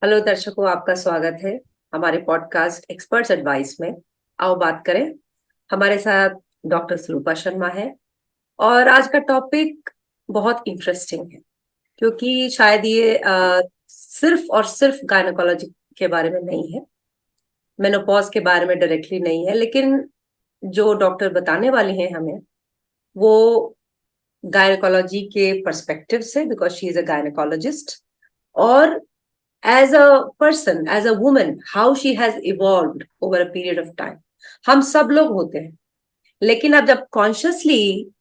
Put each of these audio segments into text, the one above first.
Hello दर्शकों, आपका स्वागत है हमारे पॉडकास्ट एक्सपर्ट्स एडवाइस में। आओ बात करें। हमारे साथ डॉक्टर स्वरूपा शर्मा है और आज का टॉपिक बहुत इंटरेस्टिंग है क्योंकि शायद ये सिर्फ और सिर्फ गायनेकोलॉजी के बारे में नहीं है, मेनोपॉज के बारे में डायरेक्टली नहीं है, लेकिन जो डॉक्टर बताने वाली हैं हमें वो गायनेकोलॉजी के पर्सपेक्टिव से, because she is a gynaecologist, और as a person, as a woman, how she has evolved over a period of time. हम सब लोग होते हैं, लेकिन अब जब कॉन्शियसली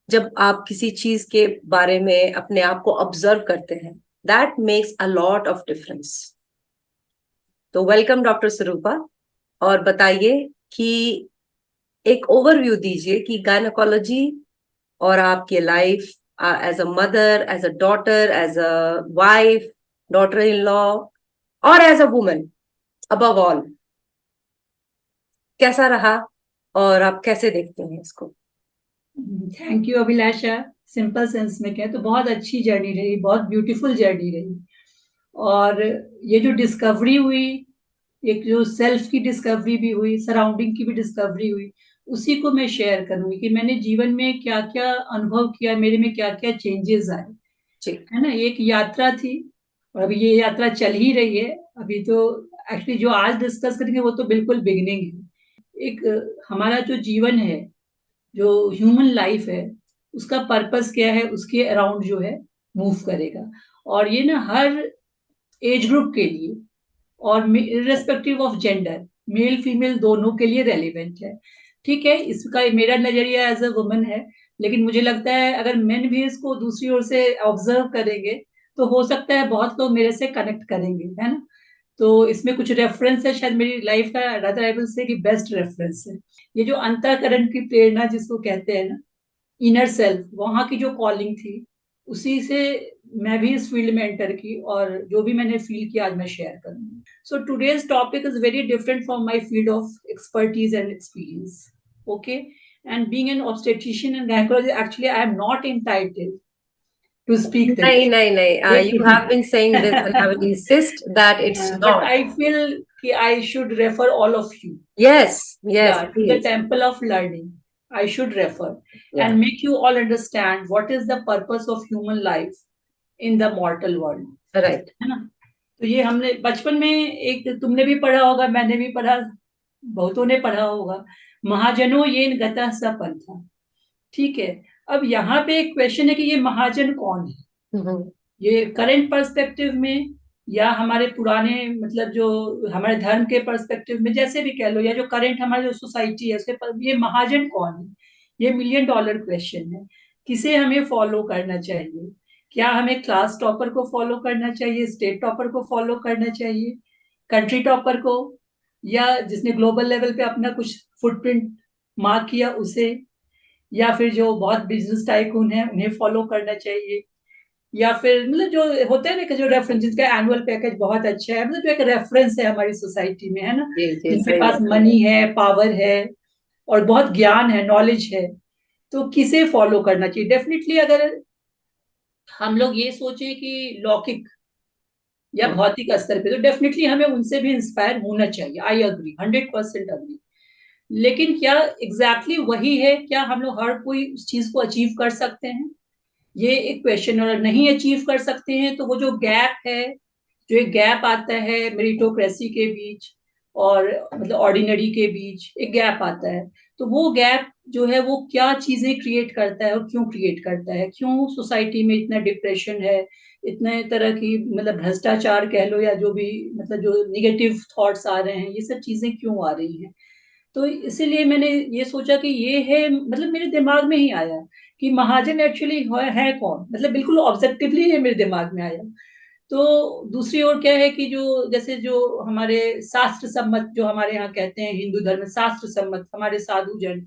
जब आप किसी चीज के बारे में अपने आप को ऑब्जर्व करते हैं, that makes a lot of difference. तो वेलकम डॉक्टर स्वरूपा, और बताइए कि एक ओवरव्यू दीजिए कि गायनेकोलॉजी और आपकी life as a mother, as a daughter, as a wife, daughter in law, और as a woman above all कैसा रहा और आप कैसे देखते हैं इसको? Thank you Abhilasha. Simple sense में कहें तो बहुत अच्छी जर्नी रही, बहुत ब्यूटीफुल जर्नी रही। और ये जो डिस्कवरी हुई, एक जो सेल्फ की डिस्कवरी भी हुई, सराउंडिंग की भी डिस्कवरी हुई, उसी को मैं शेयर करूंगी कि मैंने जीवन में क्या क्या अनुभव किया, मेरे में क्या क्या चेंजेस आए। जी। है ना, एक यात्रा थी और अभी ये यात्रा चल ही रही है। अभी तो एक्चुअली जो आज डिस्कस करेंगे वो तो बिल्कुल बिगिनिंग है। एक हमारा जो जीवन है, जो ह्यूमन लाइफ है, उसका पर्पस क्या है, उसके अराउंड जो है मूव करेगा। और ये ना हर एज ग्रुप के लिए और irrespective of gender, male female दोनों के लिए रेलिवेंट है। ठीक है, इसका मेरा नजरिया एज अ वुमन है, लेकिन मुझे लगता है अगर मेन भी इसको दूसरी ओर से ऑब्जर्व करेंगे तो हो सकता है बहुत लोग मेरे से कनेक्ट करेंगे, है ना। तो इसमें कुछ रेफरेंस है, शायद मेरी लाइफ का रादर आई विल से कि बेस्ट रेफरेंस है। ये जो अंतःकरण की प्रेरणा जिसको कहते हैं ना, इनर सेल्फ, वहां की जो कॉलिंग थी, उसी से मैं भी इस फील्ड में एंटर की और जो भी मैंने फील किया आज मैं शेयर करूंगी। So today's topic is very different from my field of expertise and experience. Okay, and being an obstetrician and gynaecologist, actually I am not entitled to speak नहीं दिस। नहीं नहीं, you have been saying this and I will insist that it's but not. I feel कि I should refer all of you, yes, yes yeah, to the please. temple of learning. I should refer या and make you all understand what is the purpose of human life in the mortal world, right. है ना। तो ये हमने बचपन में, एक तुमने भी पढ़ा होगा, मैंने भी पढ़ा, बहुतों ने पढ़ा होगा, महाजनो ये गतः स पंथा। ठीक है, अब यहाँ पे एक क्वेश्चन है कि ये महाजन कौन है। ये करंट पर्सपेक्टिव में या हमारे पुराने, मतलब जो हमारे धर्म के पर्सपेक्टिव में, जैसे भी कह लो, या जो करंट हमारी जो सोसाइटी है उसके पर, ये महाजन कौन है, ये मिलियन डॉलर क्वेश्चन है। किसे हमें फॉलो करना चाहिए? क्या हमें क्लास टॉपर को फॉलो करना चाहिए, स्टेट टॉपर को फॉलो करना चाहिए, कंट्री टॉपर को, या जिसने ग्लोबल लेवल पे अपना कुछ फुटप्रिंट मार्क किया उसे, या फिर जो बहुत बिजनेस टाइकून है उन्हें फॉलो करना चाहिए, या फिर मतलब जो होते हैं ना कि जो रेफरेंस, जिसका एनुअल पैकेज बहुत अच्छा है, मतलब जो एक रेफरेंस है हमारी सोसाइटी में, है ना, जी जी, जिनके सही पास बात। मनी है, पावर है और बहुत ज्ञान है, नॉलेज है, तो किसे फॉलो करना चाहिए। डेफिनेटली अगर हम लोग ये सोचे कि लौकिक या भौतिक स्तर पे, तो डेफिनेटली हमें उनसे भी इंस्पायर होना चाहिए। I agree, 100% agree. लेकिन क्या एग्जैक्टली exactly वही है? क्या हम लोग हर कोई उस चीज को अचीव कर सकते हैं? ये एक क्वेश्चन। और नहीं अचीव कर सकते हैं तो वो जो गैप है, जो एक गैप आता है मेरिटोक्रेसी के बीच और मतलब ऑर्डिनरी के बीच, एक गैप आता है, तो वो गैप जो है वो क्या चीजें क्रिएट करता है और क्यों क्रिएट करता है, क्यों सोसाइटी में इतना डिप्रेशन है, इतने तरह की मतलब भ्रष्टाचार कह लो, या जो भी मतलब जो निगेटिव थॉट्स आ रहे हैं, ये सब चीजें क्यों आ रही हैं। तो इसीलिए मैंने ये सोचा कि ये है, मतलब मेरे दिमाग में ही आया कि महाजन एक्चुअली है कौन, मतलब बिल्कुल ऑब्जेक्टिवली ये मेरे दिमाग में आया। तो दूसरी ओर क्या है कि जो जैसे जो हमारे शास्त्र सम्मत, जो हमारे यहाँ कहते हैं हिंदू धर्म में शास्त्र सम्मत, हमारे साधु जन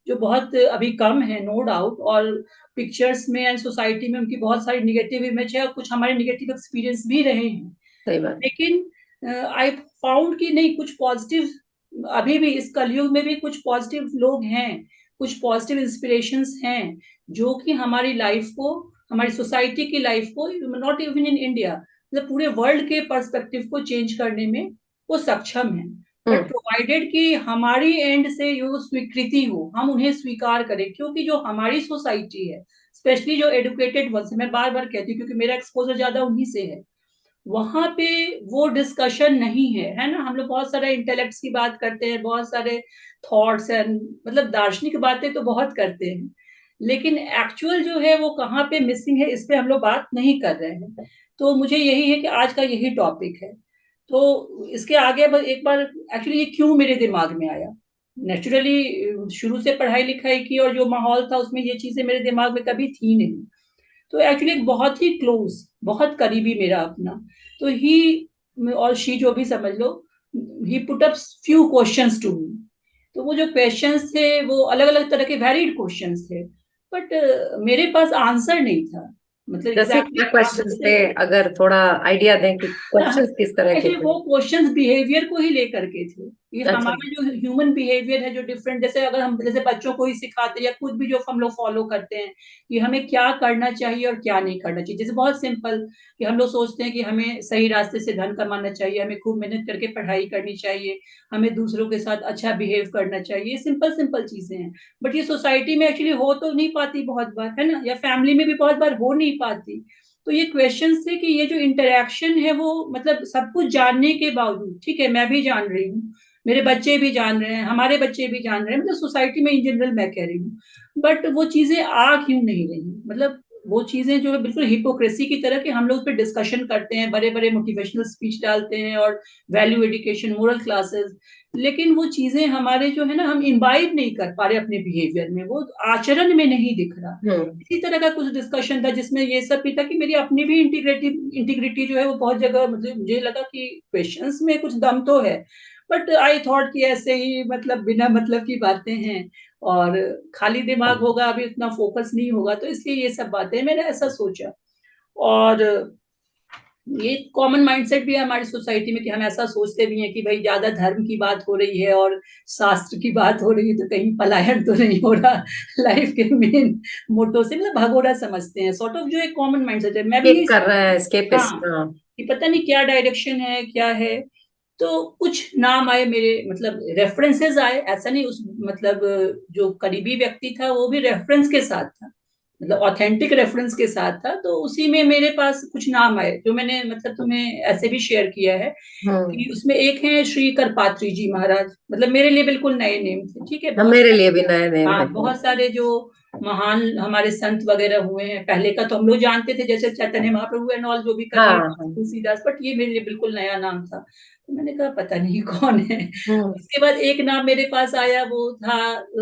जो बहुत अभी कम है, नो डाउट, और पिक्चर्स में एंड सोसाइटी में उनकी बहुत सारी निगेटिव इमेज है और कुछ हमारे निगेटिव एक्सपीरियंस भी रहे हैं। सही बात। लेकिन आई फाउंड कि नहीं, कुछ पॉजिटिव, अभी भी इस कलयुग में भी कुछ पॉजिटिव लोग हैं, कुछ पॉजिटिव इंस्पिरेशंस हैं, जो कि हमारी लाइफ को, हमारी सोसाइटी की लाइफ को, नॉट इवन इन इंडिया, मतलब पूरे वर्ल्ड के पर्सपेक्टिव को चेंज करने में वो सक्षम है, बट प्रोवाइडेड कि हमारी एंड से जो स्वीकृति हो, हम उन्हें स्वीकार करें, क्योंकि जो हमारी सोसाइटी है, स्पेशली जो एडुकेटेड वंस, मैं बार बार कहती हूँ क्योंकि मेरा एक्सपोजर ज्यादा उन्हीं से है, वहां पे वो डिस्कशन नहीं है ना। हम लोग बहुत सारे इंटेलेक्ट्स की बात करते हैं, बहुत सारे थॉट्स एंड मतलब दार्शनिक बातें तो बहुत करते हैं, लेकिन एक्चुअल जो है वो कहाँ पे मिसिंग है, इस पे हम लोग बात नहीं कर रहे हैं। तो मुझे यही है कि आज का यही टॉपिक है। तो इसके आगे एक बार एक्चुअली ये क्यों मेरे दिमाग में आया, नेचुरली शुरू से पढ़ाई लिखाई की और जो माहौल था उसमें ये चीजें मेरे दिमाग में कभी थी नहीं। तो एक्चुअली एक बहुत ही क्लोज, बहुत करीबी मेरा अपना, तो ही और शी जो भी समझ लो, he put up few questions to me. तो वो जो क्वेश्चंस थे वो अलग अलग तरह के वैलिड क्वेश्चंस थे, बट मेरे पास आंसर नहीं था, मतलब जैसे एग्जैक्टली क्या क्वेश्चंस थे, आंसर। अगर थोड़ा आइडिया दें कि क्वेश्चंस किस तरह के एक्चुअली थे। वो क्वेश्चंस बिहेवियर को ही लेकर के थे, ये अच्छा। हमारा जो ह्यूमन बिहेवियर है जो डिफरेंट, जैसे अगर हम जैसे बच्चों को ही सिखाते हैं या खुद भी जो हम लोग फॉलो करते हैं कि हमें क्या करना चाहिए और क्या नहीं करना चाहिए। जैसे बहुत सिंपल कि हम लोग सोचते हैं कि हमें सही रास्ते से धन कमाना चाहिए, हमें खूब मेहनत करके पढ़ाई करनी चाहिए, हमें दूसरों के साथ अच्छा बिहेव करना चाहिए, सिंपल सिंपल चीजें हैं, बट ये सोसाइटी में एक्चुअली हो तो नहीं पाती बहुत बार, है ना, या फैमिली में भी बहुत बार हो नहीं पाती। तो ये क्वेश्चन थे कि ये जो इंटरेक्शन है वो मतलब सब कुछ जानने के बावजूद, ठीक है मैं भी जान रही हूँ, मेरे बच्चे भी जान रहे हैं, हमारे बच्चे भी जान रहे हैं, मतलब सोसाइटी में इन जनरल मैं कह रही हूँ, बट वो चीजें आ क्यों नहीं रही, मतलब वो चीजें जो है बिल्कुल हिपोक्रेसी की तरह कि हम लोग उस पर डिस्कशन करते हैं, बड़े बड़े मोटिवेशनल स्पीच डालते हैं और वैल्यू एजुकेशन मोरल क्लासेस, लेकिन वो चीजें हमारे जो है ना हम इम्बाइब नहीं कर पा रहे अपने बिहेवियर में, वो आचरण में नहीं दिख रहा। हम्म। इसी तरह का कुछ डिस्कशन था जिसमें ये सब भी था कि मेरी अपनी भी इंटीग्रिटी इंटीग्रिटी जो है वो बहुत जगह, मतलब मुझे लगा कि क्वेश्चंस में कुछ दम तो है, बट आई थॉट कि ऐसे ही मतलब बिना मतलब की बातें हैं और खाली दिमाग होगा, अभी उतना फोकस नहीं होगा, तो इसलिए ये सब बातें मैंने ऐसा सोचा। और ये कॉमन माइंडसेट भी है हमारी सोसाइटी में कि हम ऐसा सोचते भी हैं कि भाई ज्यादा धर्म की बात हो रही है और शास्त्र की बात हो रही है तो कहीं पलायन तो नहीं हो रहा लाइफ के मेन मोटो से, मतलब भगोड़ा समझते हैं सॉर्ट ऑफ, जो एक कॉमन माइंडसेट है, मैं भी स्केप यही कर रहे हैं, हाँ, स्केपिस्ट। हाँ। कि पता नहीं क्या डायरेक्शन है क्या है। तो कुछ नाम आए मेरे, मतलब रेफरेंसेस आए, ऐसा नहीं उस मतलब जो करीबी व्यक्ति था वो भी रेफरेंस के साथ था, मतलब ऑथेंटिक रेफरेंस के साथ था, तो उसी में मेरे पास कुछ नाम आए जो मैंने मतलब तुम्हें ऐसे भी शेयर किया है हम्म। कि उसमें एक है श्री करपात्री जी महाराज, मतलब मेरे लिए बिल्कुल नए नेम थे, ठीक है, हम, बहुत मेरे लिए सारे, भी नए नेम है। हाँ बहुत सारे जो महान हमारे संत वगैरह हुए हैं पहले का तो हम लोग जानते थे, जैसे चैतन्य महाप्रभु एंड ऑल जो भी हाँ कबीर हाँ। तुलसीदास, बट ये मेरे लिए बिल्कुल नया नाम था, तो मैंने कहा पता नहीं कौन है। हम्म। उसके बाद एक नाम मेरे पास आया, वो था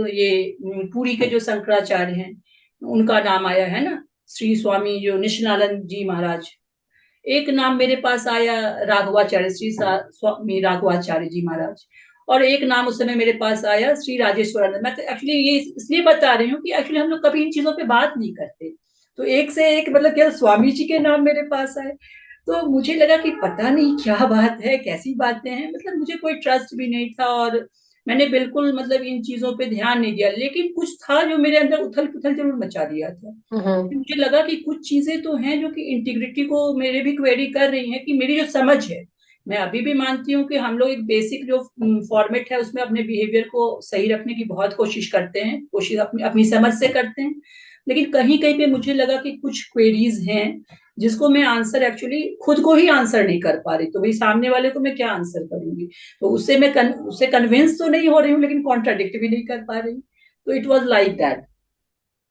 ये पुरी के जो शंकराचार्य हैं उनका नाम आया है ना, श्री स्वामी जो निशिनानंद जी महाराज। एक नाम मेरे पास आया राघवाचार्य, श्री स्वामी राघवाचार्य जी महाराज। और एक नाम उस समय मेरे पास आया श्री राजेश्वरानंद। मैं तो एक्चुअली ये इसलिए बता रही हूँ कि एक्चुअली हम लोग कभी इन चीजों पे बात नहीं करते, तो एक से एक मतलब क्या स्वामी जी के नाम मेरे पास आए, तो मुझे लगा कि पता नहीं क्या बात है, कैसी बातें हैं, मतलब मुझे कोई ट्रस्ट भी नहीं था और मैंने बिल्कुल मतलब इन चीजों पे ध्यान नहीं दिया, लेकिन कुछ था जो मेरे अंदर उथल पुथल जरूर मचा दिया था। हम्म। मुझे लगा कि कुछ चीजें तो हैं जो कि इंटीग्रिटी को मेरे भी क्वेरी कर रही हैं, कि मेरी जो समझ है, मैं अभी भी मानती हूँ कि हम लोग एक बेसिक जो फॉर्मेट है उसमें अपने बिहेवियर को सही रखने की बहुत कोशिश करते हैं, कोशिश अपनी अपनी समझ से करते हैं, लेकिन कहीं कहीं पे मुझे लगा कि कुछ क्वेरीज हैं जिसको मैं आंसर एक्चुअली खुद को ही आंसर नहीं कर पा रही, तो भाई सामने वाले को मैं क्या आंसर करूंगी, तो उससे मैं उससे कन्विंस तो नहीं हो रही हूँ लेकिन कॉन्ट्राडिक्ट भी नहीं कर पा रही, तो इट वॉज लाइक दैट।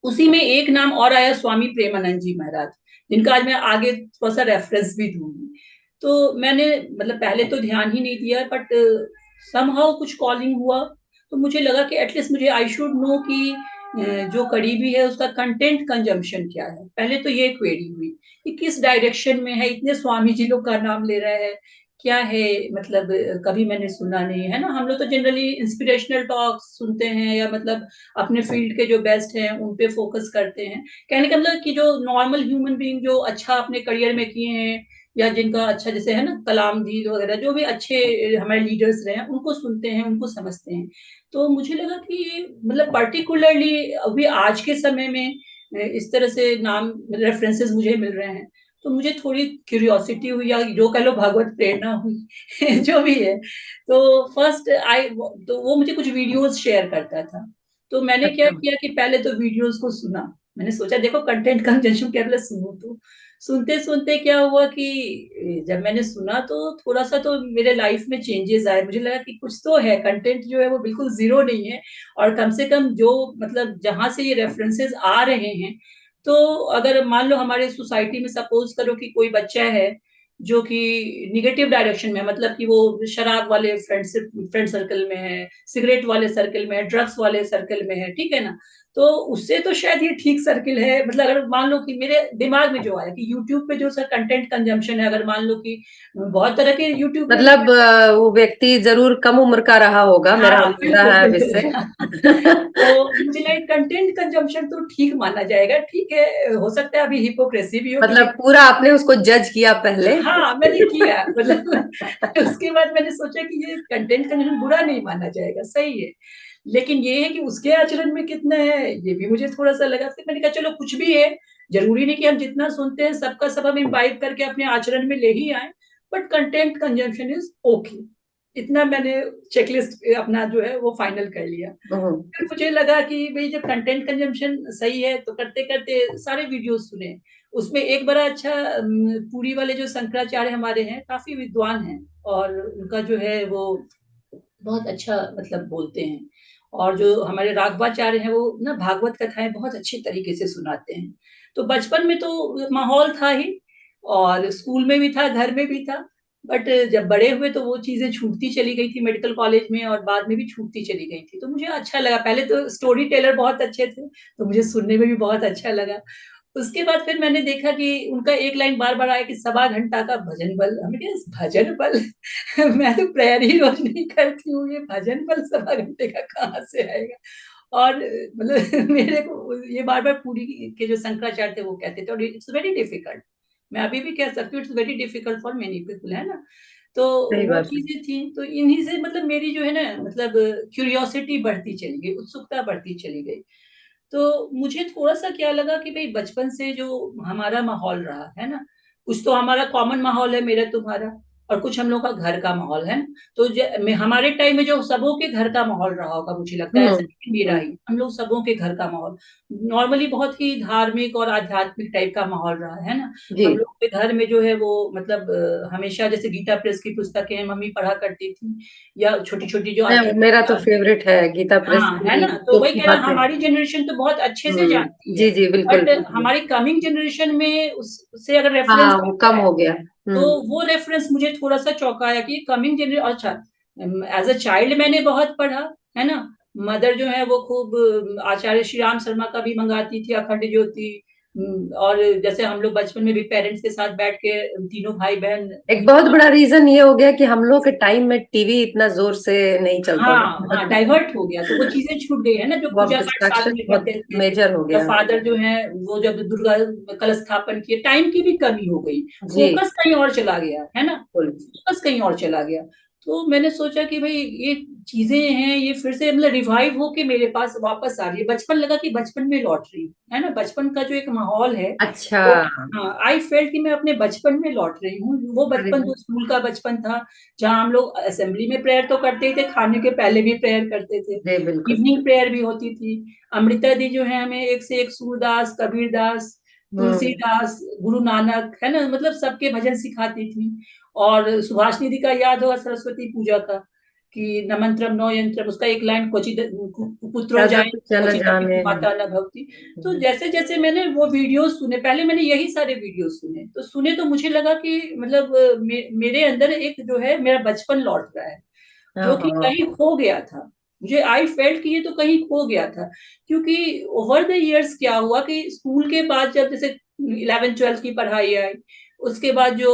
उसी में एक नाम और आया स्वामी प्रेमानंद जी महाराज, जिनका आज मैं आगे थोड़ा सा रेफरेंस भी दूंगी। तो मैंने मतलब पहले तो ध्यान ही नहीं दिया, बट समहाउ कुछ कॉलिंग हुआ, तो मुझे लगा कि एटलीस्ट मुझे आई शुड नो कि जो करीबी है उसका कंटेंट कंजम्पशन क्या है, पहले तो ये क्वेरी हुई कि किस डायरेक्शन में है, इतने स्वामी जी लोग का नाम ले रहा है, क्या है, मतलब कभी मैंने सुना नहीं है ना, हम लोग तो जनरली इंस्पिरेशनल टॉक सुनते हैं या मतलब अपने फील्ड के जो बेस्ट हैं उन पे फोकस करते हैं, कहने का मतलब कि जो नॉर्मल ह्यूमन बीइंग जो अच्छा अपने करियर में किए हैं या जिनका अच्छा, जैसे है ना कलाम जी वगैरह जो भी अच्छे हमारे लीडर्स रहे हैं उनको सुनते हैं उनको समझते हैं। तो मुझे लगा कि मतलब पर्टिकुलरली अभी आज के समय में इस तरह से नाम रेफरेंसेस मुझे मिल रहे हैं, तो मुझे थोड़ी क्यूरियोसिटी हुई या जो कह लो भगवत प्रेरणा हुई जो भी है। तो फर्स्ट आई तो वो मुझे कुछ वीडियोस शेयर करता था। तो मैंने क्या अच्छा। किया कि पहले तो वीडियोस को सुना। मैंने सोचा देखो कंटेंट कंजम्पशन के पहले सुनो। तो सुनते सुनते क्या हुआ कि जब मैंने सुना तो थोड़ा सा तो मेरे लाइफ में चेंजेस आए। मुझे लगा कि कुछ तो है, कंटेंट जो है वो बिल्कुल जीरो नहीं है। और कम से कम जो मतलब जहां से ये रेफरेंसेस आ रहे हैं, तो अगर मान लो हमारे सोसाइटी में सपोज करो कि कोई बच्चा है जो कि निगेटिव डायरेक्शन में है, मतलब कि वो शराब वाले फ्रेंड सर्कल में है, सिगरेट वाले सर्कल में है, ड्रग्स वाले सर्कल में है, ठीक है ना। तो उससे तो शायद ये ठीक सर्किल है। मतलब अगर मान लो कि मेरे दिमाग में जो आया कि यूट्यूब पे जो सर कंटेंट कंजम्पशन है, अगर मान लो कि बहुत तरह के यूट्यूब पे मतलब वो व्यक्ति जरूर कम उम्र का रहा होगा, मेरा हाँ अंदाजा बिल्कुल है अब बिल्कुल इससे। तो मुझे लगा कंटेंट कंजम्पशन तो ठीक माना जाएगा, ठीक है। हो सकता है अभी हिपोक्रेसी भी हो मतलब क्योंकि पूरा आपने उसको जज किया पहले। हाँ मैंने किया मतलब उसके बाद मैंने सोचा कि ये कंटेंट कंजम्पशन बुरा नहीं माना जाएगा, सही है। लेकिन ये है कि उसके आचरण में कितना है ये भी मुझे थोड़ा सा लगा। फिर मैंने कहा चलो कुछ भी है, जरूरी नहीं कि हम जितना सुनते हैं सबका सब हम इम्बाइब करके अपने आचरण में ले ही आए, but content consumption is okay. इतना मैंने चेकलिस्ट अपना जो है वो फाइनल कर लिया। हम्म। फिर मुझे लगा कि भाई जब कंटेंट कंजम्पशन सही है तो करते करते सारे वीडियोस सुने। उसमें एक बड़ा अच्छा पुरी वाले जो शंकराचार्य हमारे हैं काफी विद्वान हैं, और उनका जो है वो बहुत अच्छा मतलब बोलते हैं। और जो हमारे राघवाचार्य हैं वो ना भागवत कथाएं बहुत अच्छे तरीके से सुनाते हैं। तो बचपन में तो माहौल था ही, और स्कूल में भी था, घर में भी था। बट जब बड़े हुए तो वो चीजें छूटती चली गई थी मेडिकल कॉलेज में, और बाद में भी छूटती चली गई थी। तो मुझे अच्छा लगा, पहले तो स्टोरी टेलर बहुत अच्छे थे तो मुझे सुनने में भी बहुत अच्छा लगा। उसके बाद फिर मैंने देखा कि उनका एक लाइन बार बार आया कि 1.25 घंटा का भजन बल। हमने कहा भजन बल मैं तो प्रेयर ही रोज नहीं करती हूँ, ये भजन बल 1.25 घंटे का कहाँ से आएगा। और मतलब मेरे को ये बार बार पूरी के जो शंकराचार्य थे वो कहते थे, और इट्स वेरी डिफिकल्ट। मैं अभी भी कह सकती हूँ it's very difficult for many people, है ना। तो सही वो बात है। चीजें थी, तो इन्हीं से मतलब मेरी जो है ना मतलब क्यूरियोसिटी बढ़ती चली गई, उत्सुकता बढ़ती चली गई। तो मुझे थोड़ा-सा क्या लगा कि भई बचपन से जो हमारा माहौल रहा, है ना? कुछ तो हमारा कॉमन माहौल है मेरा-तुम्हारा, और कुछ हम लोग का घर का माहौल है। तो हमारे टाइम में जो सबों के घर का माहौल रहा होगा मुझे लगता है, ऐसा हम्म। नहीं कि मेरा ही, हम लोग सबों के घर का माहौल नॉर्मली बहुत ही धार्मिक और आध्यात्मिक टाइप का माहौल रहा है ना? जी। हम लोग के घर में जो है वो मतलब हमेशा जैसे गीता प्रेस की पुस्तकें मम्मी पढ़ा करती थी, या छोटी-छोटी जो आती मेरा तो थी। फेवरेट है गीता प्रेस हाँ, है की ना? तो जो वही की कह रहा, बातें। हमारी जनरेशन तो बहुत अच्छे से जानती है। जी जी, बिल्कुल बट बिल्कुल। हमारी कमिंग जनरेशन में उससे अगर रेफरेंस हाँ, वो आता कम है, हो गया। तो वो रेफरेंस मुझे थोड़ा-सा चौंकाया कि कमिंग जनरेशन अच्छा। एज़ अ चाइल्ड मैंने बहुत पढ़ा, है ना? मदर जो है वो खूब आचार्य श्री राम शर्मा का भी मँगाती थी अखंड ज्योति। और जैसे हम लोग बचपन में भी पेरेंट्स के साथ बैठ के तीनों भाई-बहन एक बहुत बड़ा रीजन ये हो गया कि हम लोग के टाइम में टीवी इतना जोर से नहीं चलता हाँ, था। हाँ, डाइवर्ट हो गया, तो वो चीज़ें छूट गई है ना, जो वो अब पूजा पाठ साथ डिस्ट्रैक्शन में बहुत करते थे। मेजर हो या गया। फादर जो है वो जब दुर्गा कलश स्थापन किए, टाइम की भी कमी हो गई, जी फोकस कहीं और चला गया, है ना? बिल्कुल। फोकस कहीं और चला गया। तो मैंने सोचा कि भई ये चीज़ें हैं, ये फिर से मतलब रिवाइव होके मेरे पास वापस आ रही है। बचपन लगा कि बचपन में लौट रही हूँ, है ना? बचपन का जो एक माहौल है, अच्छा। वो हाँ, आई फेल्ट कि मैं अपने बचपन में लौट रही हूँ। वो अरे बचपन जो स्कूल का बचपन था, जहाँ हम लोग असेंबली में प्रेयर तो करते ही थे, खाने के पहले भी प्रेयर करते थे। जी बिल्कुल। इवनिंग प्रेयर भी होती थी। अमृता दी जो है हमें एक से एक सूरदास, कबीरदास, हम्म। तुलसीदास, गुरु नानक, है ना? मतलब सबके भजन सिखाती थी। और सुभाषिनी दी का याद होगा सरस्वती पूजा का कि न मंत्रम नो यंत्रम, उसका एक लाइन क्वचित पुत्रो जाये कदापि न क्वचिदपि जाने। माता न भवति। तो जैसे-जैसे मैंने वो वीडियोस सुने, पहले मैंने यही सारे वीडियोस सुने। तो सुने तो मुझे लगा कि मतलब मेरे अंदर एक जो है मेरा बचपन लौट रहा है, हाँ जो कि हाँ। कहीं खो गया था। मुझे आई फेल्ट कि ये तो कहीं खो गया था। क्योंकि ओवर द इयर्स क्या हुआ कि स्कूल के बाद जब जैसे 11th-12th की पढ़ाई आई, उसके बाद जो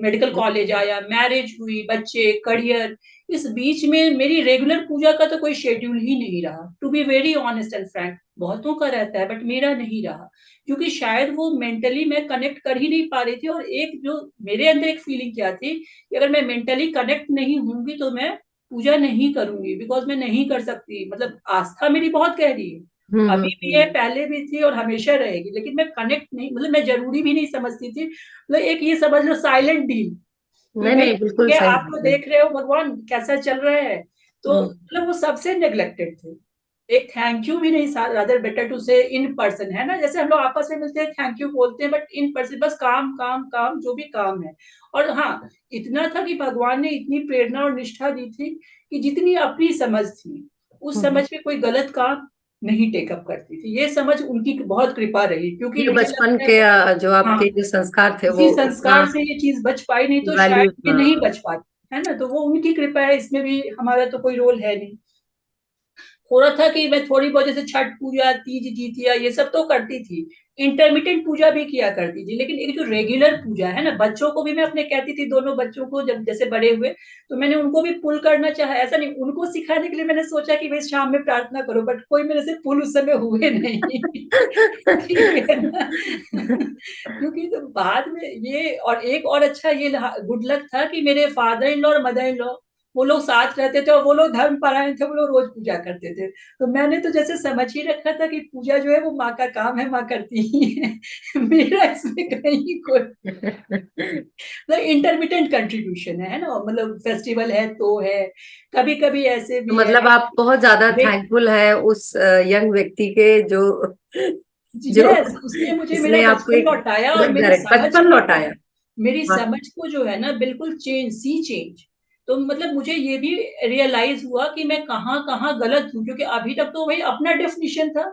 मेडिकल कॉलेज आया, मैरिज हुई, बच्चे, करियर, इस बीच में मेरी रेगुलर पूजा का तो कोई शेड्यूल ही नहीं रहा। To be very honest and frank, बहुतों का रहता है बट मेरा नहीं रहा। क्योंकि शायद वो मेंटली मैं कनेक्ट कर ही नहीं पा रही थी, और एक जो मेरे अंदर एक फीलिंग क्या थी कि अगर मैं मेंटली कनेक्ट नहीं होंगी तो मैं पूजा नहीं करूंगी, बिकॉज मैं नहीं कर सकती। मतलब आस्था मेरी बहुत गहरी है, अभी भी है, पहले भी थी और हमेशा रहेगी, लेकिन मैं कनेक्ट नहीं, मतलब मैं जरूरी भी नहीं समझती थी। मतलब एक ये समझ लो साइलेंट डील, कि नहीं भाई नहीं, ठीक बिल्कुल है, सही आप तो बात है। देख रहे हो भगवान कैसा चल रहा है। तो हम्म मतलब वो सबसे नेग्लेक्टेड थे। एक थैंक यू भी नहीं, रादर बेटर टू से इन पर्सन, है ना, जैसे हम लोग आपस में मिलते हैं थैंक यू बोलते हैं, बट इन पर्सन बस काम काम काम, जो भी काम है। और हाँ, इतना था कि भगवान ने इतनी प्रेरणा और निष्ठा दी थी कि जितनी अपनी समझ थी, उस हम्म। समझ में कोई गलत काम नहीं टेकअप करती थी। ये समझ उनकी बहुत कृपा रही, क्योंकि ये मुझे बचपन लगता है, के जो हाँ, आपके जो संस्कार थे वो इसी उतना संस्कार से ये चीज बच पाई, नहीं तो वैल्यू। शायद ये नहीं बच पाती, है ना। तो वो उनकी कृपा है, इसमें भी हमारा तो कोई रोल है नहीं। हो रहा था कि मैं थोड़ी बहुत जैसे छठ पूजा, तीज जीतिया, ये सब तो करती थी, इंटरमीडिएट पूजा भी किया करती थी, लेकिन एक जो रेगुलर पूजा है ना, बच्चों को भी मैं अपने कहती थी, दोनों बच्चों को जब जैसे बड़े हुए, तो मैंने उनको भी पुल करना चाहा। ऐसा नहीं, उनको सिखाने के लिए मैंने सोचा कि भाई शाम में प्रार्थना करो, बट कोई मेरे से पुल उस समय हुए नहीं। ठीक है ना। क्योंकि तो बाद में ये, और एक और अच्छा ये गुड लक था कि मेरे फादर इन लॉ और मदर इन लॉ, वो लोग साथ रहते थे और वो लोग धर्म परायण थे, वो लोग रोज पूजा करते थे। तो मैंने तो जैसे समझ ही रखा था कि पूजा जो है वो माँ का काम है, माँ करती ही है। मेरा इसमें कहीं कोई मतलब इंटरमिटेंट कंट्रीब्यूशन है ना, मतलब फेस्टिवल है तो है, कभी कभी ऐसे तो भी है। मतलब आप बहुत ज्यादा देख, थैंकफुल है उस यंग व्यक्ति के जो जो यस, उसने मुझे मेरा इसने आपको बचपन एक लौटाया और अलग मेरी डायरेक्ट समझ बचपन को, लौटाया। मेरी वाह। समझ को जो है ना बिल्कुल चेंज। तो मतलब मुझे ये भी रियलाइज हुआ कि मैं कहाँ कहाँ गलत हूँ, क्योंकि अभी तक तो वही अपना डेफिनेशन था,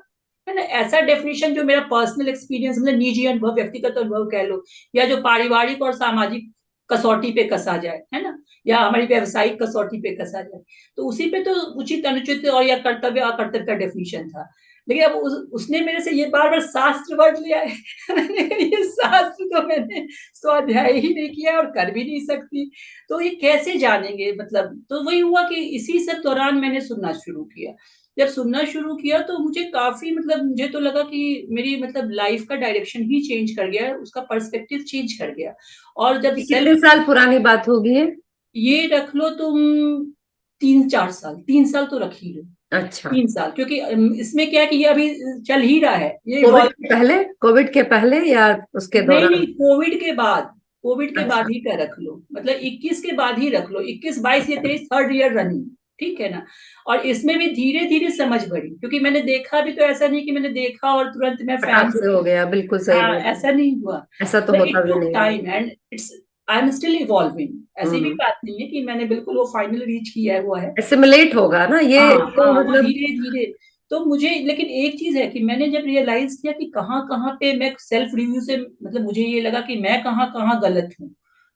है ना, ऐसा डेफिनेशन जो मेरा पर्सनल एक्सपीरियंस, मतलब निजी अनुभव, व्यक्तिगत अनुभव कह लो, या जो पारिवारिक और सामाजिक कसौटी पे कसा जाए, है ना, या हमारी व्यावसायिक कसौटी पे कसा जाए, तो उसी पे तो उचित अनुचित और या कर्तव्य अकर्तव्य का डेफिनेशन था। लेकिन अब उसने मेरे से ये बार बार शास्त्र वर्ड लिया है। मैंने कहा, ये शास्त्र तो मैंने स्वाध्याय ही नहीं किया और कर भी नहीं सकती, तो ये कैसे जानेंगे, मतलब तो वही हुआ कि इसी सब दौरान मैंने सुनना शुरू किया। जब सुनना शुरू किया तो मुझे काफी, मतलब मुझे तो लगा कि मेरी मतलब लाइफ का डायरेक्शन ही चेंज कर गया, उसका पर्सपेक्टिव चेंज कर गया। और जब ये सेल्फ, कितने साल पुरानी बात होगी है? ये रख लो तुम 3-4 साल, 3 साल तो रख ही लो, अच्छा। 3 साल, क्योंकि इसमें क्या है कि ये अभी चल ही रहा है, ये कोविड इवॉल्व। के पहले, कोविड के पहले या उसके नहीं नहीं, दौरान? कोविड के बाद, कोविड के बाद अच्छा। ही का रख लो, मतलब 21 के बाद ही रख लो, 21, 22, ये 23, थर्ड ईयर रनिंग, ठीक है ना। और इसमें भी धीरे धीरे समझ बढ़ी, क्योंकि मैंने देखा भी, तो ऐसा नहीं कि मैंने देखा और तुरंत मैं फटाक फैन हो से हो गई। गया, बिल्कुल सही हाँ, बात है। ऐसा नहीं हुआ। ऐसा तो मतलब होता इट भी टुक नहीं है। Time and it's, I am still evolving. ऐसी भी हम्म। बात नहीं है कि मैंने बिल्कुल वो फाइनल रीच किया हुआ है। एसिमुलेट होगा ना ये हाँ तो हाँ, वो मतलब। धीरे धीरे। तो मुझे लेकिन एक चीज है कि मैंने जब रियलाइज किया कि कहाँ कहाँ पे मैं सेल्फ रिव्यू से, मतलब मुझे ये लगा कि मैं कहाँ कहाँ गलत हूँ,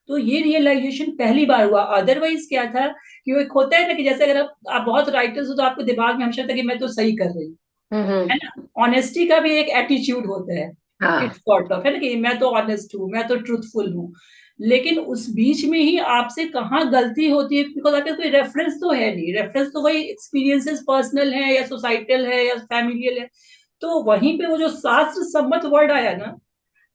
तो ये रियलाइजेशन पहली बार हुआ। अदरवाइज क्या था कि वो एक होता है ना कि जैसे अगर आप बहुत राइटर्स हो तो आपको दिमाग में हमेशा था कि मैं तो सही कर रही हूँ, हम्म। है ना। ऑनेस्टी का भी एक एटीट्यूड होता है, हाँ। इट्स सॉर्ट ऑफ, है ना, कि मैं तो ऑनेस्ट हूँ, मैं तो ट्रूथफुल हूँ। लेकिन उस बीच में ही आपसे कहाँ गलती होती है, बिकॉज आपके कोई रेफरेंस तो है नहीं, रेफरेंस तो वही एक्सपीरियंसेस पर्सनल है या सोसाइटल है या फैमिलियल है। तो वहीं पे वो जो शास्त्र सम्मत वर्ड आया ना,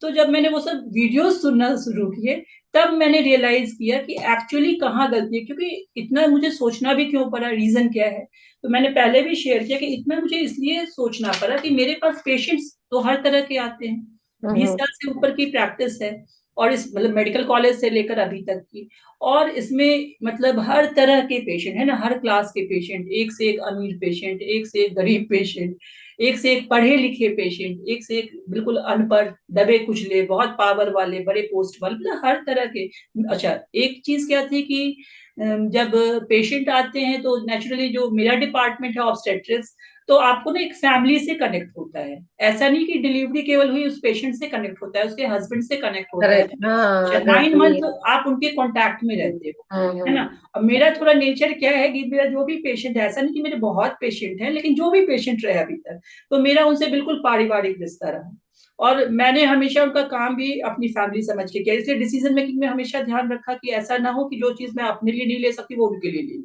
तो जब मैंने वो सब वीडियोस सुनना शुरू किए, तब मैंने रियलाइज किया कि एक्चुअली कहाँ गलती है, क्योंकि इतना मुझे सोचना भी क्यों पड़ा, रीजन क्या है। तो मैंने पहले भी शेयर किया कि इतना मुझे इसलिए सोचना पड़ा कि मेरे पास पेशेंट्स तो हर तरह के आते हैं, 20 साल से ऊपर की प्रैक्टिस है, और इस मतलब मेडिकल कॉलेज से लेकर अभी तक की, और इसमें मतलब हर तरह के पेशेंट है ना, हर क्लास के पेशेंट, एक से एक अमीर पेशेंट, एक से एक गरीब पेशेंट, एक से एक पढ़े लिखे पेशेंट, एक से एक बिल्कुल अनपढ़, दबे कुचले, बहुत पावर वाले, बड़े पोस्ट वाले, मतलब हर तरह के। अच्छा, एक चीज क्या थी कि जब पेशेंट आते हैं तो नेचुरली जो मेरा डिपार्टमेंट है ऑब्स्टेट्रिक्स, तो आपको ना एक फैमिली से कनेक्ट होता है। ऐसा नहीं कि डिलीवरी केवल हुई उस पेशेंट से कनेक्ट होता है, उसके हस्बैंड से कनेक्ट होता है। करेक्ट। हाँ, अगर 9 मंथ कोई। आप उनके कांटेक्ट में रहते हो, है ना। हम्म। अब मेरा थोड़ा नेचर क्या है कि मेरा जो भी पेशेंट है, ऐसा नहीं कि मेरे बहुत पेशेंट हैं, लेकिन जो भी पेशेंट रहे अभी तक, तो मेरा उनसे बिल्कुल पारिवारिक रिश्ता रहा। और मैंने हमेशा उनका काम भी अपनी फैमिली समझ के किया, इसलिए डिसीजन मेकिंग में हमेशा ध्यान रखा कि ऐसा ना हो कि जो चीज मैं अपने लिए नहीं ले सकती वो उनके लिए ले लूं।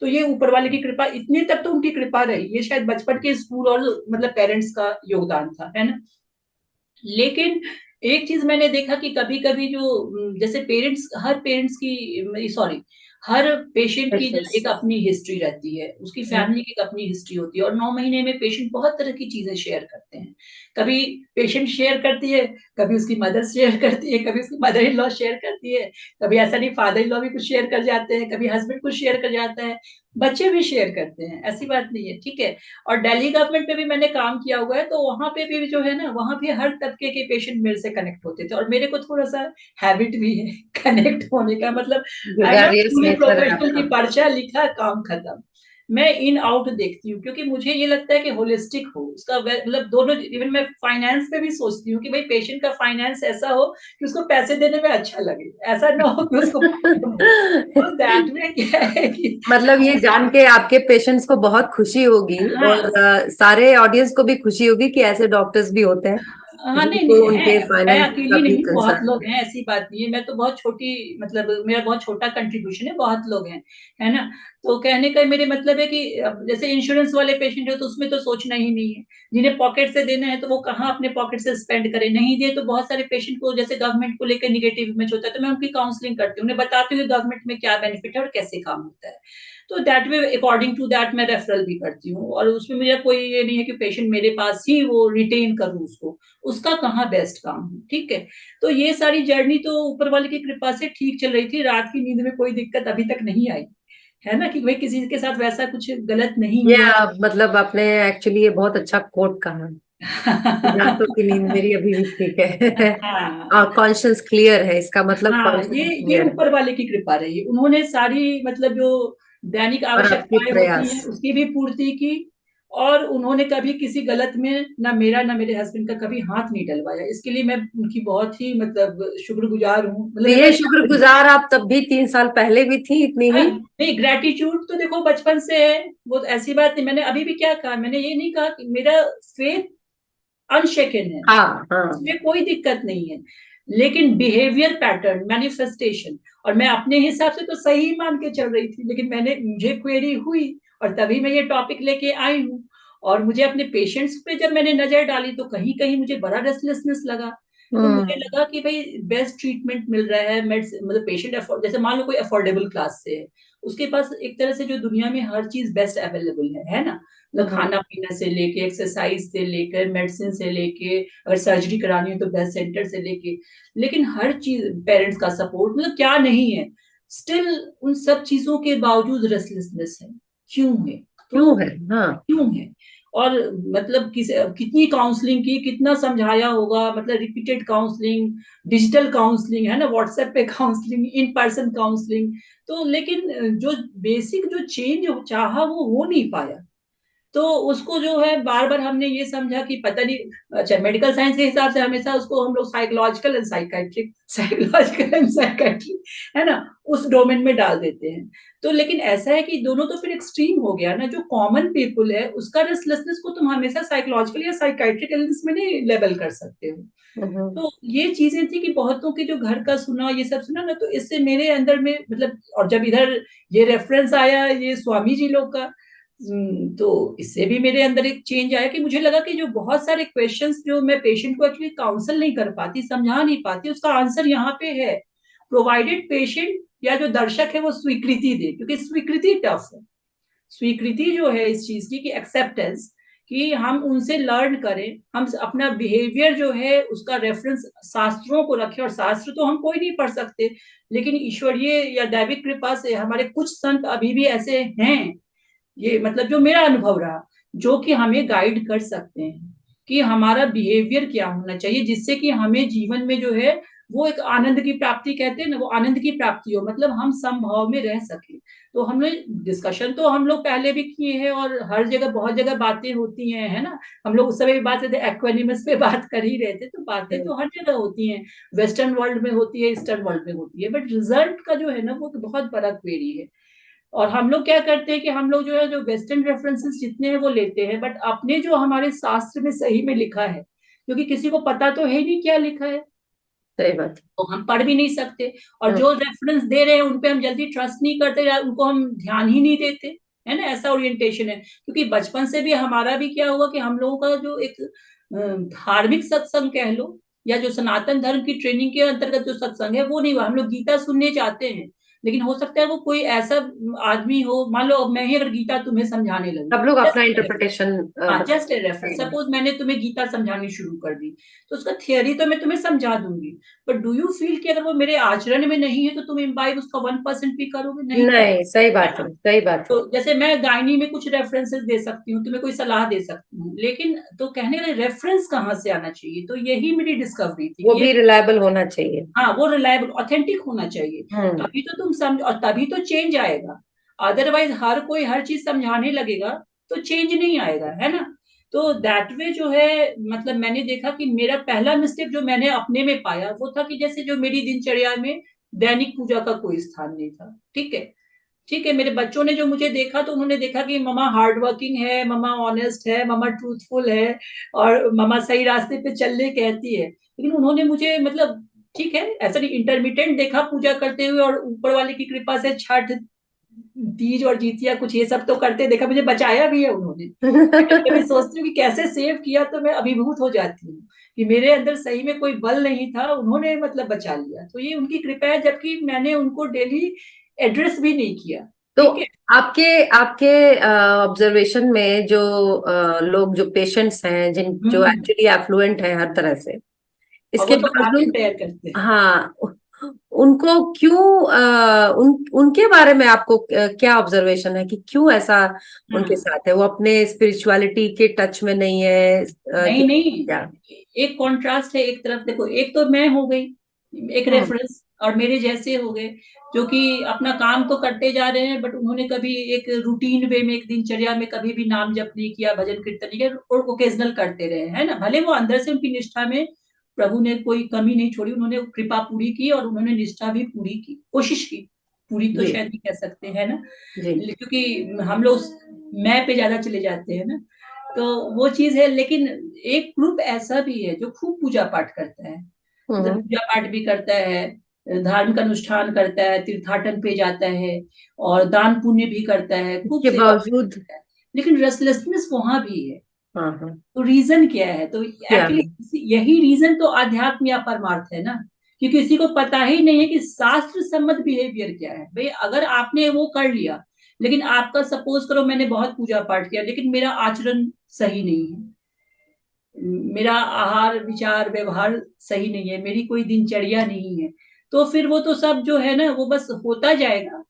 तो ये ऊपर वाले की कृपा, इतने तक तो उनकी कृपा रही, ये शायद बचपन के स्कूल और मतलब पेरेंट्स का योगदान था, है ना। लेकिन एक चीज मैंने देखा कि कभी कभी जो जैसे पेरेंट्स, हर पेरेंट्स की, सॉरी, हर पेशेंट की Patience. एक अपनी हिस्ट्री रहती है, उसकी फैमिली की एक अपनी हिस्ट्री होती है, और 9 महीने में पेशेंट बहुत तरह की चीजें शेयर करते हैं। कभी पेशेंट शेयर करती है, कभी उसकी मदर शेयर करती है, कभी उसकी मदर इन लॉ शेयर करती है, कभी ऐसा नहीं फादर इन लॉ भी कुछ शेयर कर जाते हैं, कभी हस्बैंड कुछ शेयर कर जाता है, बच्चे भी शेयर करते हैं, ऐसी बात नहीं है, ठीक है। और दिल्ली गवर्नमेंट में भी मैंने काम किया हुआ है, तो वहां पे भी जो है ना, वहां भी हर तबके के पेशेंट मेरे से कनेक्ट होते थे, और मेरे को थोड़ा सा हैबिट भी है कनेक्ट होने का, मतलब I am not gregarious fully nature है प्रोफेशनल की आपका। पर्चा लिखा काम खत्म। मैं इन आउट देखती हूँ, क्योंकि मुझे ये लगता है कि होलिस्टिक हो उसका, मतलब दोनों, इवन मैं फाइनेंस पे भी सोचती हूँ कि भाई पेशेंट का फाइनेंस ऐसा हो कि उसको पैसे देने में अच्छा लगे, ऐसा ना हो कि उसको प्रॉब्लम हो। तो दैट में क्या है कि मतलब ये जान के आपके पेशेंट्स को बहुत खुशी होगी, और हाँ सारे ऑडियंस को भी खुशी होगी कि ऐसे डॉक्टर्स भी होते हैं हाँ, नहीं जिनको नहीं उनके है, मैं फाइनेंस का अकेली भी नहीं, बहुत कंसर्न लोग हैं, ऐसी बात नहीं है, मैं तो बहुत छोटी, मतलब मेरा बहुत छोटा कंट्रीब्यूशन है, बहुत लोग हैं, है ना। तो कहने का मेरे मतलब है कि अब जैसे इंश्योरेंस वाले पेशेंट है, तो उसमें तो सोचना ही नहीं है, जिन्हें पॉकेट से देना है तो वो कहाँ अपने पॉकेट से स्पेंड करें, नहीं दिए तो बहुत सारे पेशेंट को जैसे गवर्नमेंट को लेकर निगेटिव इमेज होता है, तो मैं उनकी काउंसलिंग करती हूँ, उन्हें बताती हूँ गवर्नमेंट में क्या बेनिफिट है और कैसे काम होता है। तो that way according to that मैं रेफरल भी करती हूँ, और उसमें मुझे कोई ये नहीं है कि पेशेंट मेरे पास ही वो रिटेन करूँ उसको, उसका कहाँ बेस्ट काम है, ठीक है। तो ये सारी जर्नी तो ऊपर वाले की कृपा से ठीक चल रही थी, रात की नींद में कोई दिक्कत अभी तक नहीं आई, है ना, कि भाई किसी के साथ वैसा कुछ गलत नहीं ये हुआ। मतलब आपने एक्चुअली ये बहुत अच्छा कोट कहा, रातों की नींद मेरी अभी भी ठीक है। हाँ कॉन्शियस क्लियर है, इसका मतलब हाँ, कॉन्शियस ये क्लियर है। ऊपर वाले की कृपा रही, उन्होंने सारी मतलब जो दैनिक और आपके आवश्यकताएं होती प्रयास। हैं उसकी भी पूर्ति की, और उन्होंने कभी किसी गलत में ना मेरा ना मेरे हस्बैंड का कभी हाथ नहीं डलवाया, इसके लिए मैं उनकी बहुत ही मतलब शुक्रगुजार हूँ, तो मतलब ये हमेशा। शुक्रगुजार आप तब भी 3 साल पहले भी थी इतनी ही। नहीं, ग्रेटिट्यूड तो देखो बचपन से है, वो ऐसी बात नहीं, मैंने अभी भी क्या कहा, मैंने ये नहीं कहा कि मेरा फेथ अनशेकन है, हाँ हाँ। इसमें कोई दिक्कत नहीं है, लेकिन बिहेवियर पैटर्न मैनिफेस्टेशन, और मैं अपने हिसाब से तो सही मान के चल रही थी, लेकिन मुझे क्वेरी हुई, और तभी मैं ये टॉपिक लेके आई हूँ, और मुझे अपने पेशेंट्स पे जब मैंने नजर डाली तो कहीं कहीं मुझे बड़ा रेस्टलेसनेस लगा। तो मुझे हम्म। लगा कि भाई बेस्ट ट्रीटमेंट मिल रहा है, मतलब पेशेंट जैसे मान लो कोई अफोर्डेबल क्लास से है, उसके पास एक तरह से जो दुनिया में हर चीज बेस्ट अवेलेबल है ना, मतलब हम्म। खाना पीना से लेके, एक्सरसाइज से लेकर, मेडिसिन से लेके, अगर सर्जरी करानी हो तो बेस्ट सेंटर से लेके, लेकिन हर चीज, पेरेंट्स का सपोर्ट, मतलब क्या नहीं है, स्टिल उन सब चीजों के बावजूद रेस्टलेसनेस है, क्यों है? तो क्यों है? हाँ। क्यों है? और मतलब कितनी काउंसलिंग की, कितना समझाया होगा, मतलब रिपीटेड काउंसलिंग, डिजिटल काउंसलिंग, है ना, व्हाट्सएप पे काउंसलिंग, इन पर्सन काउंसलिंग, तो लेकिन जो बेसिक जो चेंज चाहा वो हो नहीं पाया। तो उसको जो है बार बार हमने ये समझा कि पता नहीं, अच्छा मेडिकल साइंस के हिसाब से हमेशा उसको हम लोग psychological and psychiatric, psychological and psychiatric, है ना, उस डोमेन में डाल देते हैं। तो लेकिन ऐसा है कि दोनों तो फिर एक्सट्रीम हो गया ना, जो कॉमन पीपल है उसका रेस्टलेसनेस को तुम हमेशा साइकोलॉजिकल या साइकाइट्रिक इलनेस में नहीं लेबल कर सकते हो। हम्म। तो ये चीजें थी कि बहुतों के जो घर का सुना, ये सब सुना ना, तो इससे मेरे अंदर में मतलब, और जब इधर ये रेफरेंस आया ये स्वामी जी लोग का, तो इससे भी मेरे अंदर एक चेंज आया कि मुझे लगा कि जो बहुत सारे क्वेश्चंस जो मैं पेशेंट को एक्चुअली काउंसल नहीं कर पाती, समझा नहीं पाती, उसका आंसर यहाँ पे है, प्रोवाइडेड पेशेंट या जो दर्शक है वो स्वीकृति दे, क्योंकि स्वीकृति टफ है, स्वीकृति जो है इस चीज की, कि एक्सेप्टेंस, कि हम उनसे लर्न करें, हम अपना बिहेवियर जो है उसका रेफरेंस शास्त्रों को रखें, और शास्त्र तो हम कोई नहीं पढ़ सकते, लेकिन ईश्वरीय या दैविक कृपा से हमारे कुछ संत अभी भी ऐसे हैं, ये मतलब जो मेरा अनुभव रहा, जो कि हमें गाइड कर सकते हैं कि हमारा बिहेवियर क्या होना चाहिए, जिससे कि हमें जीवन में जो है वो एक आनंद की प्राप्ति, कहते हैं ना, वो आनंद की प्राप्ति हो, मतलब हम समभाव में रह सके। तो हमने डिस्कशन तो हम लोग पहले भी किए हैं, और हर जगह बहुत जगह बातें होती हैं, है ना, हम लोग उस समय भी बात करते एक्वेनिमस पे बात कर ही रहे थे, तो बातें तो हर जगह होती हैं, वेस्टर्न वर्ल्ड में होती है, ईस्टर्न वर्ल्ड में होती है, बट रिजल्ट का जो है ना वो तो बहुत बड़ा क्वेरी है। और हम लोग क्या करते हैं कि हम लोग जो है जो वेस्टर्न रेफरेंसेस जितने हैं वो लेते हैं, बट अपने जो हमारे शास्त्र में सही में लिखा है, क्योंकि किसी को पता तो है नहीं क्या लिखा है, सही बात तो हम पढ़ भी नहीं सकते, और है। जो रेफरेंस दे रहे हैं उन पे हम जल्दी ट्रस्ट नहीं करते, या उनको हम ध्यान ही नहीं देते, है ना, ऐसा ओरिएंटेशन है, क्योंकि बचपन से भी हमारा भी क्या हुआ कि हम लोगों का जो एक धार्मिक सत्संग कह लो, या जो सनातन धर्म की ट्रेनिंग के अंतर्गत जो सत्संग है वो नहीं हुआ, हम लोग गीता सुनने जाते हैं, लेकिन हो सकता है वो कोई ऐसा आदमी हो, मान लो अब मैं ही अगर गीता तुम्हें समझाने लगूं, सब लोग अपना इंटरप्रिटेशन हाँ जस्ट ए रेफरेंस, सपोज मैंने तुम्हें गीता समझानी शुरू कर दी, तो उसका थियरी तो मैं तुम्हें समझा दूंगी, बट डू यू फील कि अगर वो मेरे आचरण में नहीं है तो तुम इम्बाइब उसका 1% भी करोगे? नहीं करोगे, नहीं, सही है बात ना? है, सही बात तो है। जैसे मैं गायनी में कुछ रेफरेंसेस दे सकती हूँ, तुम्हें कोई सलाह दे सकती हूँ, लेकिन तो कहने का रेफरेंस कहाँ से आना चाहिए, तो यही मेरी डिस्कवरी थी वो कि ये, भी रिलायबल होना चाहिए। हाँ वो रिलायबल ऑथेंटिक होना चाहिए, हम्म। तभी तो तुम समझ, और तभी तो चेंज आएगा। अदरवाइज हर कोई हर चीज समझाने लगेगा तो चेंज नहीं आएगा, है ना? तो दैट वे जो है, मतलब मैंने देखा कि मेरा पहला मिस्टेक जो मैंने अपने में पाया वो था कि जैसे जो मेरी दिनचर्या में दैनिक पूजा का कोई स्थान नहीं था। ठीक है, ठीक है, मेरे बच्चों ने जो मुझे देखा तो उन्होंने देखा कि मम्मा हार्ड वर्किंग है, मम्मा ऑनेस्ट है, मम्मा ट्रूथफुल है, और मम्मा सही रास्ते पे चलने कहती है, लेकिन उन्होंने मुझे मतलब, ठीक है, ऐसा नहीं इंटरमीडिएट देखा पूजा करते हुए, और ऊपर वाले की कृपा से छठ, तीज और जीतिया कुछ ये सब तो करते देखा, मुझे बचाया भी है उन्होंने। मैं कभी कभी सोचती हूँ कि कैसे सेव किया, तो मैं अभिभूत हो जाती हूँ कि मेरे अंदर सही में कोई बल नहीं था, उन्होंने मतलब बचा लिया, तो ये उनकी कृपा है, जबकि मैंने उनको डेली एड्रेस भी नहीं किया। तो ठीक है। आपके आपके ऑब्जर्वेशन में जो लोग, जो पेशेंट्स हैं, जिन जो हम्म। एक्चुअली एफ्लुएंट हैं हर तरह से, और इसके वो तो काफी बावजूद, प्रेयर करते हैं। हाँ, उनको क्यों, उनके बारे में आपको क्या ऑब्जर्वेशन है कि क्यों ऐसा उनके हाँ, साथ है? वो अपने स्पिरिचुअलिटी के टच में नहीं है, नहीं क्या नहीं, क्या? एक कॉन्ट्रास्ट है, एक तरफ देखो, एक तो मैं हो गई एक हम्म। रेफरेंस, और मेरे जैसे हो गए जो कि अपना काम तो करते जा रहे हैं, बट उन्होंने कभी एक रूटीन वे में, एक दिनचर्या में कभी भी नाम जप नहीं किया, भजन कीर्तन नहीं किया, और ओकेजनल करते रहे, है ना? भले वो अंदर से उनकी निष्ठा में प्रभु ने कोई कमी नहीं छोड़ी, उन्होंने कृपा पूरी की और उन्होंने निष्ठा भी पूरी की, कोशिश की, पूरी तो जी। शायद नहीं कह सकते, है ना? जी। क्योंकि हम लोग मैं पे ज्यादा चले जाते हैं ना, तो वो चीज है। लेकिन एक ग्रुप ऐसा भी है जो खूब पूजा पाठ करता है, मतलब हम्म। पूजा पाठ भी करता है, धार्मिक अनुष्ठान करता है, तीर्थाटन पे जाता है, और दान पुण्य भी करता है, खूब इसके सेवा भी बावजूद, करता है, लेकिन रेस्टलेसनेस वहां भी है। हाँ हाँ, तो रीजन क्या है? तो क्या है? एक्चुअली यही रीजन तो आध्यात्म या परमार्थ है ना, कि किसी को पता ही नहीं है कि शास्त्र सम्मत बिहेवियर क्या है। भाई अगर आपने वो कर लिया, लेकिन आपका सपोज करो मैंने बहुत पूजा पाठ किया लेकिन मेरा आचरण सही नहीं है, मेरा आहार विचार व्यवहार सही नहीं है, मेरी कोई दिनचर्या नहीं है, तो फिर वो तो सब जो है ना वो बस होता जाएगा।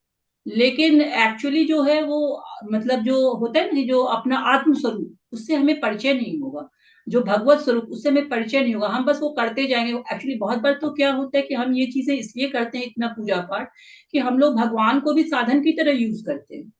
लेकिन एक्चुअली जो है वो, मतलब जो होता है ना कि जो अपना आत्म स्वरूप उससे हमें परिचय नहीं होगा, जो भगवत स्वरूप उससे हमें परिचय नहीं होगा, हम बस वो करते जाएंगे। एक्चुअली बहुत बार तो क्या होता है कि हम ये चीजें इसलिए करते हैं इतना पूजा पाठ, कि हम लोग भगवान को भी साधन की तरह यूज करते हैं।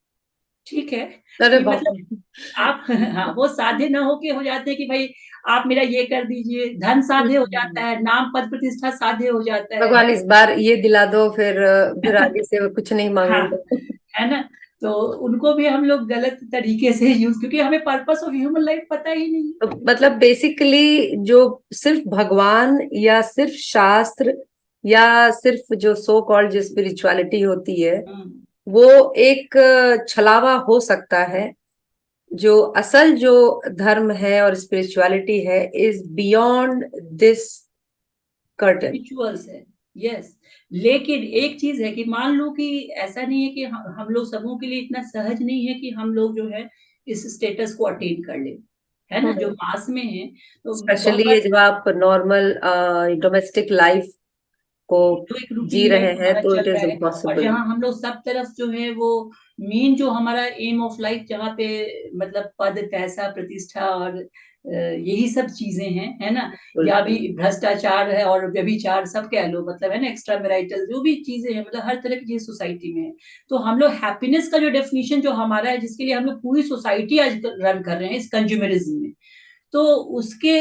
ठीक है, अरे कि बाप मतलब रे! आप हाँ वो साध्य ना होके हो जाते हैं कि भाई आप मेरा ये कर दीजिए, धन साध्य हो जाता है, नाम पद प्रतिष्ठा साध्य हो जाता है। भगवान इस बार ये दिला दो, फिर आगे से वो कुछ नहीं हाँ, मांगेंगे। है ना? तो उनको भी हम लोग गलत तरीके से यूज, क्योंकि हमें पर्पस ऑफ ह्यूमन लाइफ पता ही नहीं है। तो मतलब बेसिकली जो सिर्फ भगवान, या सिर्फ शास्त्र, या सिर्फ जो सो कॉल्ड जो स्पिरिचुअलिटी होती है, हम्म। वो एक छलावा हो सकता है। जो असल जो धर्म है और स्पिरिचुअलिटी है is beyond this curtain. Rituals है, यस। लेकिन एक चीज है कि मान लो कि ऐसा नहीं है कि हम लोग सबों के लिए इतना सहज नहीं है कि हम लोग जो है इस स्टेटस को अटेन कर ले, है ना? जो मास में है, तो बहुत स्पेशली बार जब आप नॉर्मल डोमेस्टिक लाइफ को जो एक जी रूटीन लाइफ रहे हैं हमारा तो चल इट रहा इज है, और इम्पॉसिबल। जहाँ हम लोग सब तरफ जो है वो मेन जो हमारा एम ऑफ लाइफ, जहाँ पे मतलब पद पैसा प्रतिष्ठा और यही सब चीजें हैं, है ना? या भी भ्रष्टाचार है और व्यभिचार सब कह लो, मतलब है ना, एक्स्ट्रा मैरिटल जो भी चीजें हैं, मतलब हर तरह की चीज सोसाइटी में है। तो हम लोग हैप्पीनेस का जो डेफिनेशन जो हमारा है, जिसके लिए हम लोग पूरी सोसाइटी आज रन कर रहे हैं इस कंज्यूमरिज्म में, तो उसके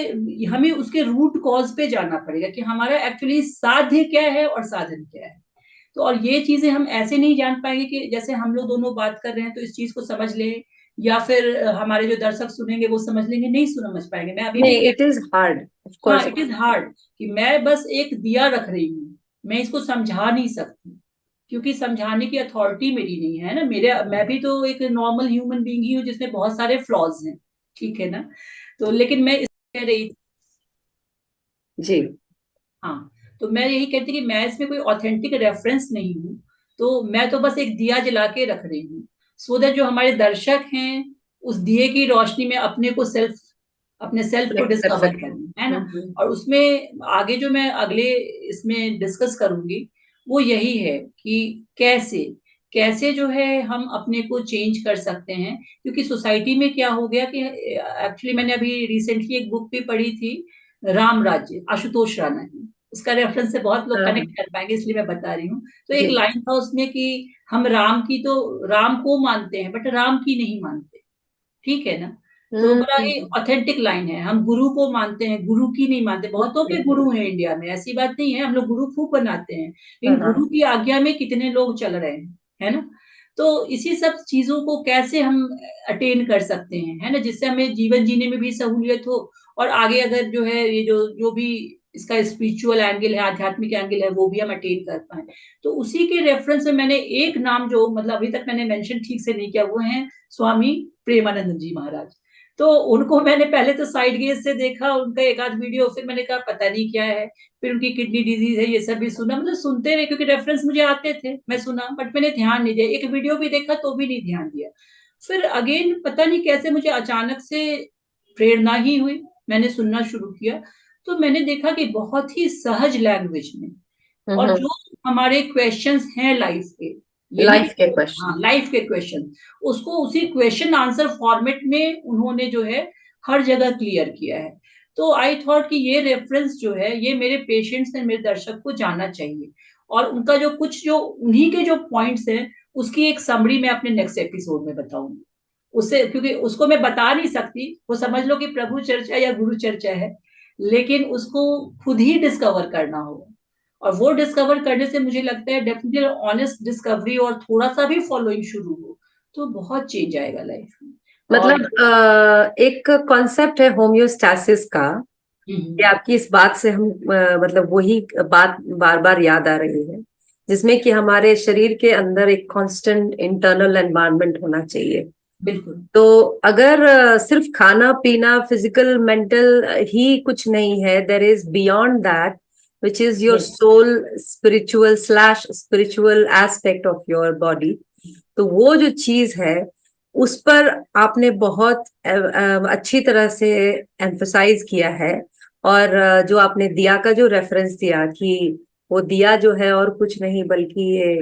हमें उसके रूट कॉज पे जाना पड़ेगा कि हमारा एक्चुअली साध्य क्या है और साधन क्या है। तो और ये चीजें हम ऐसे नहीं जान पाएंगे कि जैसे हम लोग दोनों बात कर रहे हैं तो इस चीज को समझ ले, या फिर हमारे जो दर्शक सुनेंगे वो समझ लेंगे, नहीं समझ पाएंगे। मैं अभी भी नहीं, इट इज हार्ड, ऑफ हाँ कोर्स। इट इज हार्ड, कि मैं बस एक दिया रख रही हूँ, मैं इसको समझा नहीं सकती, क्योंकि समझाने की अथॉरिटी मेरी नहीं है ना। मेरे मैं भी तो एक नॉर्मल ह्यूमन बीइंग ही हूँ जिसमें बहुत सारे फ्लॉज हैं, ठीक है ना? तो लेकिन मैं इस कह रही, जी। हाँ, तो मैं यही कहती कि मैं इसमें कोई ऑथेंटिक रेफरेंस नहीं हूँ, तो मैं तो बस एक दिया जला के रख रही हूँ, सो दैट जो हमारे दर्शक हैं उस दिए की रोशनी में अपने सेल्फ को कनेक्ट कर डिस्कवर सकते करें, है ना। हैं। और उसमें आगे जो मैं अगले इसमें डिस्कस करूंगी वो यही है कि कैसे कैसे जो है हम अपने को चेंज कर सकते हैं, क्योंकि सोसाइटी में क्या हो गया कि एक्चुअली मैंने अभी रिसेंटली एक बुक भी पढ़ी थी, राम राज्य, आशुतोष राणा की। उसका रेफरेंस से बहुत लोग हाँ, कनेक्ट कर पाएंगे, इसलिए मैं बता रही हूँ। तो एक जी। लाइन था उसमें कि हम राम को मानते हैं बट राम की नहीं मानते, ठीक है ना। तो बड़ा ही हम्म। ऑथेंटिक लाइन है, हम गुरु को मानते हैं, गुरु की नहीं मानते। बहुतों के गुरु हैं इंडिया में, ऐसी बात नहीं है, हम लोग गुरु खूब बनाते हैं, हाँ, लेकिन हाँ। गुरु की आज्ञा में कितने लोग चल रहे हैं, है ना। तो इसी सब चीजों को कैसे हम अटेन कर सकते हैं, है ना, जिससे हमें जीवन जीने में भी सहूलियत हो, और आगे अगर जो है ये जो जो भी इसका स्पिरिचुअल एंगल है, आध्यात्मिक एंगल है, वो भी हम अटेन कर पाए। तो उसी के रेफरेंस में मैंने एक नाम जो मतलब अभी तक मैंने मेंशन ठीक से नहीं किया, वो है स्वामी प्रेमानंद जी महाराज। तो उनको मैंने पहले तो साइड गेज से देखा, उनका एक आध वीडियो, फिर मैंने कहा पता नहीं क्या है, फिर उनकी किडनी डिजीज है, ये सब भी सुना, मतलब सुनते रहे क्योंकि रेफरेंस मुझे आते थे, मैं सुना, बट मैंने ध्यान नहीं दिया, एक वीडियो भी देखा तो भी नहीं ध्यान दिया। फिर अगेन पता नहीं कैसे मुझे अचानक से प्रेरणा ही हुई, मैंने सुनना शुरू किया। तो मैंने देखा कि बहुत ही सहज लैंग्वेज में, और जो हमारे क्वेश्चंस हैं लाइफ के, ये नहीं, लाइफ के हाँ, क्वेश्चन। लाइफ के क्वेश्चन, उसको उसी क्वेश्चन आंसर फॉर्मेट में उन्होंने जो है हर जगह क्लियर किया है। तो आई थॉट कि ये रेफरेंस जो है ये मेरे पेशेंट्स ने, मेरे दर्शक को जानना चाहिए, और उनका जो कुछ जो उन्हीं के जो पॉइंट्स हैं उसकी एक समरी मैं अपने नेक्स्ट एपिसोड में बताऊंगी। उससे, क्योंकि उसको मैं बता नहीं सकती, वो समझ लो कि प्रभु चर्चा या गुरु चर्चा है, लेकिन उसको खुद ही डिस्कवर करना होगा। और वो डिस्कवर करने से मुझे लगता है डेफिनेटली ऑनेस्ट डिस्कवरी और थोड़ा सा भी फॉलोइंग शुरू हो तो बहुत चेंज आएगा लाइफ में। और मतलब एक कॉन्सेप्ट है होम्योस्टैसिस का। ये हम्म, आपकी इस बात से हम मतलब वही बात बार बार याद आ रही है, जिसमें कि हमारे शरीर के अंदर एक कांस्टेंट इंटरनल एनवायरनमेंट होना चाहिए। बिल्कुल। तो अगर सिर्फ खाना पीना फिजिकल मेंटल ही कुछ नहीं है, there is beyond that which is your yes, soul, spiritual slash spiritual aspect of your body. तो वो जो चीज है उस पर आपने बहुत अच्छी तरह से एम्फसाइज किया है। और जो आपने दिया का जो रेफरेंस दिया कि वो दिया जो है और कुछ नहीं बल्कि ये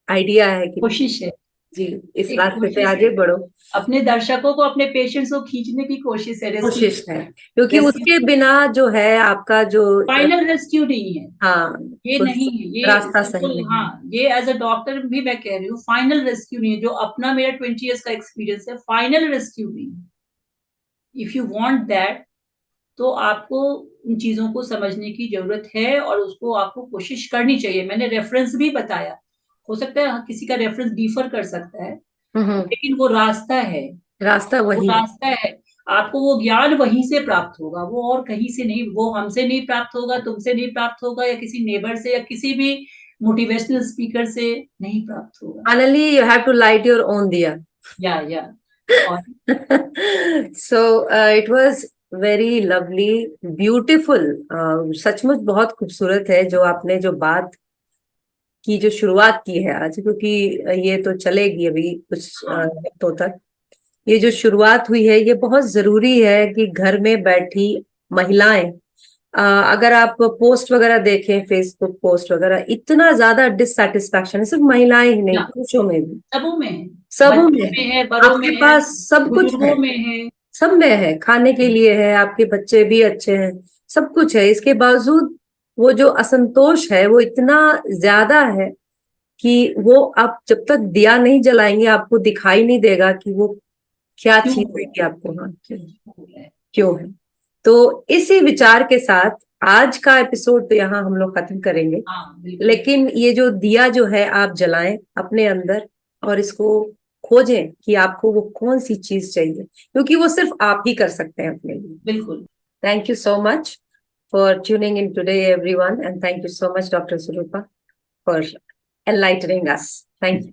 आइडिया है कि कोशिश है, जी इस एक रास्ते पे कोशिश है, आगे बढ़ो। अपने दर्शकों को, अपने पेशेंट्स को खींचने की कोशिश है, रेस्क्यू, कोशिश है, क्योंकि रेस्क्यू। उसके बिना जो है आपका जो फाइनल रेस्क्यू नहीं है, हाँ ये कुछ नहीं है, ये रास्ता सही बिल्कुल, नहीं हाँ, है। ये एज अ डॉक्टर भी मैं कह रही हूँ, फाइनल रेस्क्यू नहीं है। जो अपना मेरा 20 years का एक्सपीरियंस है, फाइनल रेस्क्यू नहीं है। इफ यू वांट दैट, तो आपको उन चीजों को समझने की जरूरत है, और उसको आपको कोशिश करनी चाहिए। मैंने रेफरेंस भी बताया, हो सकता है किसी का रेफरेंस डिफर कर सकता है, हम्म। लेकिन वो रास्ता है, रास्ता वो वही है। रास्ता है। आपको वो ज्ञान वहीं से प्राप्त होगा, वो और कहीं से नहीं, वो हमसे नहीं प्राप्त होगा, तुमसे नहीं प्राप्त होगा, या किसी नेबर से, या किसी भी मोटिवेशनल स्पीकर से नहीं प्राप्त होगा। Finally you have to light your own दिया। या और so it was very lovely, beautiful. सचमुच बहुत खूबसूरत है जो आपने जो बात की, जो शुरुआत की है आज, क्योंकि ये तो चलेगी अभी कुछ हाँ, हफ्तों तक। ये जो शुरुआत हुई है ये बहुत जरूरी है कि घर में बैठी महिलाएं, अगर आप पोस्ट वगैरह देखें, फेसबुक पोस्ट वगैरह, इतना ज्यादा डिससेटिस्फैक्शन है, सिर्फ महिलाएं ही नहीं या पुरुषों में भी, सबों में है, सबों में बच्चों है। में है, बड़ों में आपके है, पास सब कुछ है, बुजुर्गों में है। सब में है, खाने के लिए है, आपके बच्चे भी अच्छे हैं, सब कुछ है। इसके बावजूद वो जो असंतोष है वो इतना ज्यादा है कि वो आप जब तक दिया नहीं जलाएंगे आपको दिखाई नहीं देगा कि वो क्या क्यों चीज हो है रहा कि आपको, हाँ, है? क्यों है। तो इसी विचार के साथ आज का एपिसोड तो यहाँ हम लोग खत्म करेंगे। हाँ, बिल्कुल, लेकिन ये जो दिया जो है आप जलाएं अपने अंदर, और इसको खोजें कि आपको वो कौन सी चीज चाहिए, क्योंकि वो सिर्फ आप ही कर सकते हैं अपने लिए। बिल्कुल। Thank you so much for tuning in today, everyone, and thank you so much, Dr. Surupa, for enlightening us. Thank you.